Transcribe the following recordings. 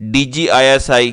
DG ISI,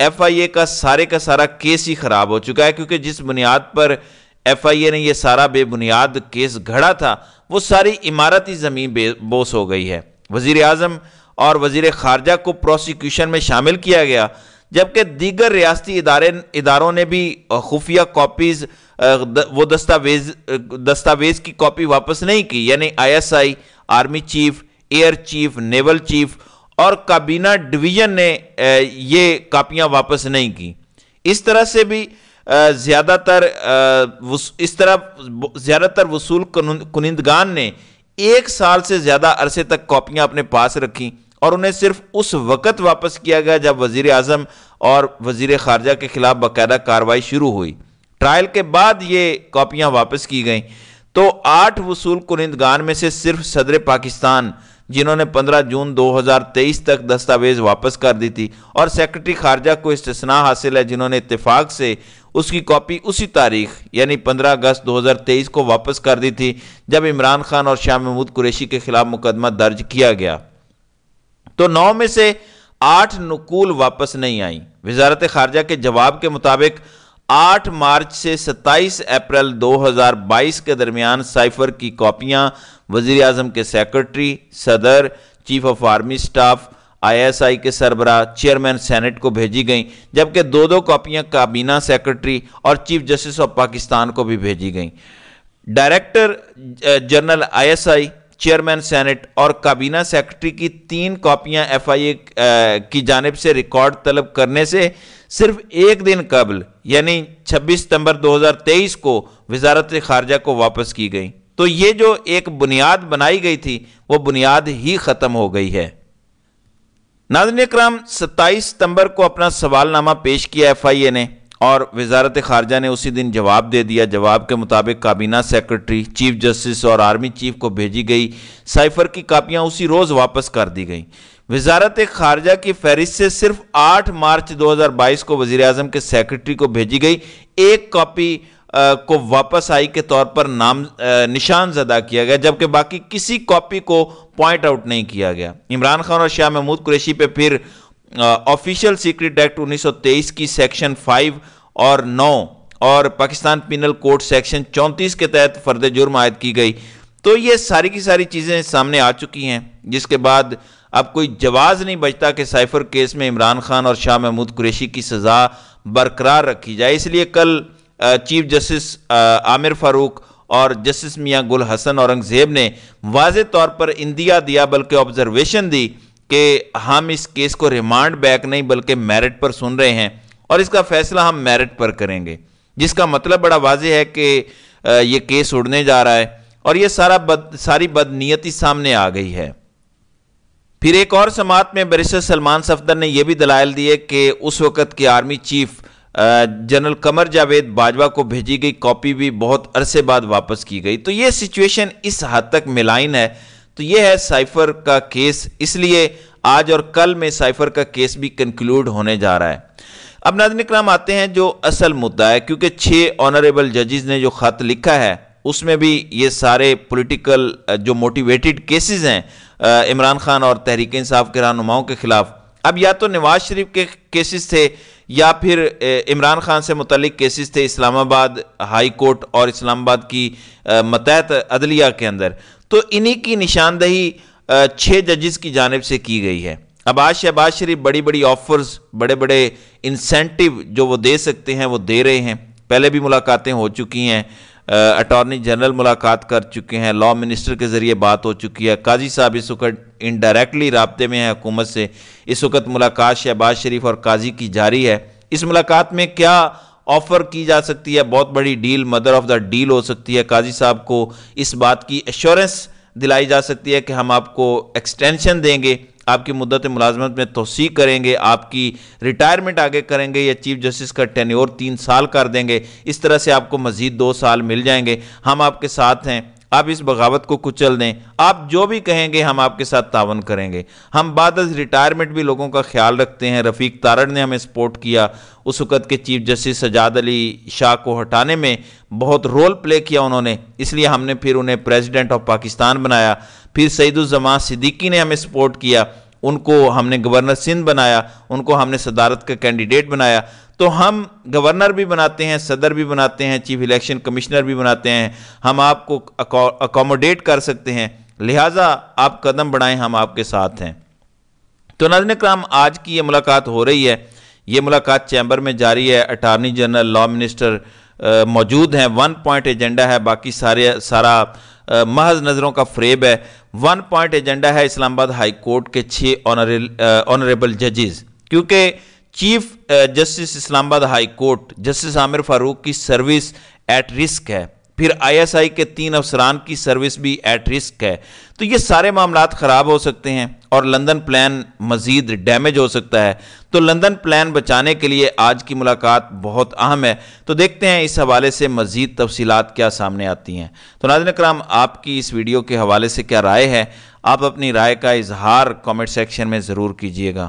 F آئی اے کا سارا case he خراب ہو چکا ہے، کیونکہ جس بنیاد پر ایف آئی اے نے یہ سارا بے بنیاد کیس گھڑا تھا وہ ساری عمارتی زمین بے بوس ہو گئی ہے۔ وزیر اعظم اور وزیر خارجہ کو پروسیکیوشن میں شامل کیا گیا، جبکہ دیگر ریاستی اداروں نے بھی خفیہ کاپیز وہ دستاویز کی کاپی واپس نہیں کی، یعنی I S I, army chief, air chief, naval chief اور کابینہ ڈویژن نے یہ کاپیاں واپس نہیں کی۔ اس طرح سے بھی زیادہ تر وصول کنندگان نے 1 سال سے زیادہ عرصے تک کاپیاں اپنے پاس رکھیں اور انہیں صرف اس وقت واپس کیا گیا جب وزیر اعظم اور وزیر خارجہ کے خلاف باقاعدہ کارروائی شروع ہوئی۔ ٹرائل کے بعد یہ کاپیاں واپس کی گئیں، تو 8 وصول کنندگان میں سے صرف صدر پاکستان، جنہوں نے 15 جون 2023 تک دستاویز واپس کر دی تھی، اور سیکرٹری خارجہ کو استثناء حاصل ہے، جنہوں نے اتفاق سے اس کی کاپی اسی تاریخ یعنی 15 اگست 2023 کو واپس کر دی تھی جب عمران خان اور شاہ محمود قریشی کے خلاف مقدمہ درج کیا گیا۔ تو 9 میں سے 8 نقول واپس نہیں آئیں۔ وزارت خارجہ کے جواب کے مطابق 8 مارچ سے 27 اپریل 2022 کے درمیان سائفر کی کاپیاں وزیر اعظم کے سیکرٹری، صدر، chief of army staff, I S I کے سربراہ، چیئرمین سینٹ کو بھیجی گئیں، جبکہ 2 کاپیاں کابینہ سیکرٹری اور چیف جسٹس آف پاکستان کو بھی بھیجی گئیں۔ Director general I S I, chairman senate اور کابینہ سیکرٹری کی 3 کاپیاں ایف آئی اے کی جانب سے ریکارڈ طلب کرنے سے صرف 1 دن قبل یعنی 26 ستمبر 2023 کو وزارت خارجہ کو واپس کی گئی۔ تو یہ جو ایک بنیاد بنائی گئی تھی وہ بنیاد ہی ختم ہو گئی ہے۔ ناظرین اکرام، 27 ستمبر کو اپنا سوال نامہ پیش کیا ایف آئی اے نے اور وزارت خارجہ نے اسی دن جواب دے دیا۔ جواب کے مطابق کابینہ سیکرٹری، چیف جسٹس اور آرمی چیف کو بھیجی گئی سائفر کی کاپیاں اسی روز واپس کر دی گئیں۔ وزارت خارجہ کی فہرست سے صرف 8 مارچ 2022 کو وزیر اعظم کے سیکرٹری کو بھیجی گئی 1 کاپی کو واپس آئی کے طور پر نشان زدہ کیا گیا، جبکہ باقی کسی کاپی کو پوائنٹ آؤٹ نہیں کیا گیا۔ عمران خان اور شاہ محمود قریشی پہ پھر آفیشل سیکرٹ ایکٹ 1923 کی سیکشن 5 اور 9 اور پاکستان پینل کوڈ سیکشن 34 کے تحت فرد جرم عائد کی گئی۔ تو یہ ساری کی ساری چیزیں سامنے آ چکی ہیں، جس کے بعد اب کوئی جواز نہیں بچتا کہ سائفر کیس میں عمران خان اور شاہ محمود قریشی کی سزا برقرار رکھی جائے۔ اس لیے کل چیف جسٹس عامر فاروق اور جسٹس میاں گل حسن اورنگزیب نے واضح طور پر اندیا دیا، بلکہ آبزرویشن دی کہ ہم اس کیس کو ریمانڈ بیک نہیں بلکہ میرٹ پر سن رہے ہیں اور اس کا فیصلہ ہم میرٹ پر کریں گے، جس کا مطلب بڑا واضح ہے کہ یہ کیس اڑنے جا رہا ہے اور یہ ساری بدنیتی سامنے آ گئی ہے۔ پھر ایک اور سماعت میں بیرسٹر سلمان صفدر نے یہ بھی دلائل دیے کہ اس وقت کے army chief general Qamar Javed Bajwa کو بھیجی گئی کاپی بھی بہت عرصے بعد واپس کی گئی۔ تو یہ سچویشن اس حد تک ملائن ہے۔ تو یہ ہے سائفر کا کیس، اس لیے آج اور کل میں سائفر کا کیس بھی کنکلوڈ ہونے جا رہا ہے۔ اب ناظرین اکرام آتے ہیں جو اصل مدعا ہے، کیونکہ 6 آنریبل ججز نے جو خط لکھا ہے اس میں بھی یہ سارے پولیٹیکل جو موٹیویٹڈ کیسز ہیں عمران خان اور تحریک انصاف کے رہنماؤں کے خلاف، اب یا تو نواز شریف کے کیسز تھے یا پھر عمران خان سے متعلق کیسز تھے اسلام آباد ہائی کورٹ اور اسلام آباد کی ماتحت عدلیہ کے اندر۔ تو انہی کی نشاندہی 6 ججز کی جانب سے کی گئی ہے۔ اب آج شہباز شریف بڑی بڑی آفرز، بڑے بڑے انسینٹیو جو وہ دے سکتے ہیں وہ دے رہے ہیں۔ پہلے بھی ملاقاتیں ہو چکی ہیں، اٹارنی جنرل ملاقات کر چکے ہیں، لا منسٹر کے ذریعے بات ہو چکی ہے، قاضی صاحب اس وقت انڈائریکٹلی رابطے میں ہیں حکومت سے۔ اس وقت ملاقات شہباز شریف اور قاضی کی جاری ہے۔ اس ملاقات میں کیا آفر کی جا سکتی ہے؟ بہت بڑی deal, mother of the deal ہو سکتی ہے۔ قاضی صاحب کو اس بات کی ایشورنس دلائی جا سکتی ہے کہ ہم آپ کو ایکسٹینشن دیں گے، آپ کی مدت ملازمت میں توسیع کریں گے، آپ کی ریٹائرمنٹ آگے کریں گے، یا چیف جسٹس کا ٹینیور 3 سال کر دیں گے، اس طرح سے آپ کو مزید 2 سال مل جائیں گے، ہم آپ کے ساتھ ہیں، آپ اس بغاوت کو کچل دیں، آپ جو بھی کہیں گے ہم آپ کے ساتھ تعاون کریں گے۔ ہم بعد از ریٹائرمنٹ بھی لوگوں کا خیال رکھتے ہیں۔ رفیق تارڑ نے ہمیں سپورٹ کیا، اس وقت کے چیف جسٹس سجاد علی شاہ کو ہٹانے میں بہت رول پلے کیا انہوں نے، اس لیے ہم نے پھر انہیں پریزیڈنٹ آف پاکستان بنایا۔ پھر سعید الزمان صدیقی نے ہمیں سپورٹ کیا، ان کو ہم نے گورنر سندھ بنایا، ان کو ہم نے صدارت کا کینڈیڈیٹ بنایا، تو ہم گورنر بھی بناتے ہیں، صدر بھی بناتے ہیں، چیف الیکشن کمشنر بھی بناتے ہیں، ہم آپ کو اکوموڈیٹ کر سکتے ہیں، لہٰذا آپ قدم بڑھائیں، ہم آپ کے ساتھ ہیں۔ تو ناظرین کرام، آج کی یہ ملاقات ہو رہی ہے، یہ ملاقات چیمبر میں جاری ہے، اٹارنی جنرل، لا منسٹر موجود ہیں، 1 پوائنٹ ایجنڈا ہے، باقی سارا محض نظروں کا فریب ہے۔ 1 پوائنٹ ایجنڈا ہے اسلام آباد ہائی کورٹ کے 6 آنریبل ججز، کیونکہ چیف جسٹس اسلام آباد ہائی کورٹ جسٹس عامر فاروق کی سروس ایٹ رسک ہے، پھر ISI کے 3 افسران کی سروس بھی ایٹ رسک ہے، تو یہ سارے معاملات خراب ہو سکتے ہیں اور لندن پلان مزید ڈیمیج ہو سکتا ہے۔ تو لندن پلان بچانے کے لیے آج کی ملاقات بہت اہم ہے، تو دیکھتے ہیں اس حوالے سے مزید تفصیلات کیا سامنے آتی ہیں۔ تو ناظرین کرام، آپ کی اس ویڈیو کے حوالے سے کیا رائے ہے؟ آپ اپنی رائے کا اظہار کامنٹ سیکشن میں ضرور کیجیے گا۔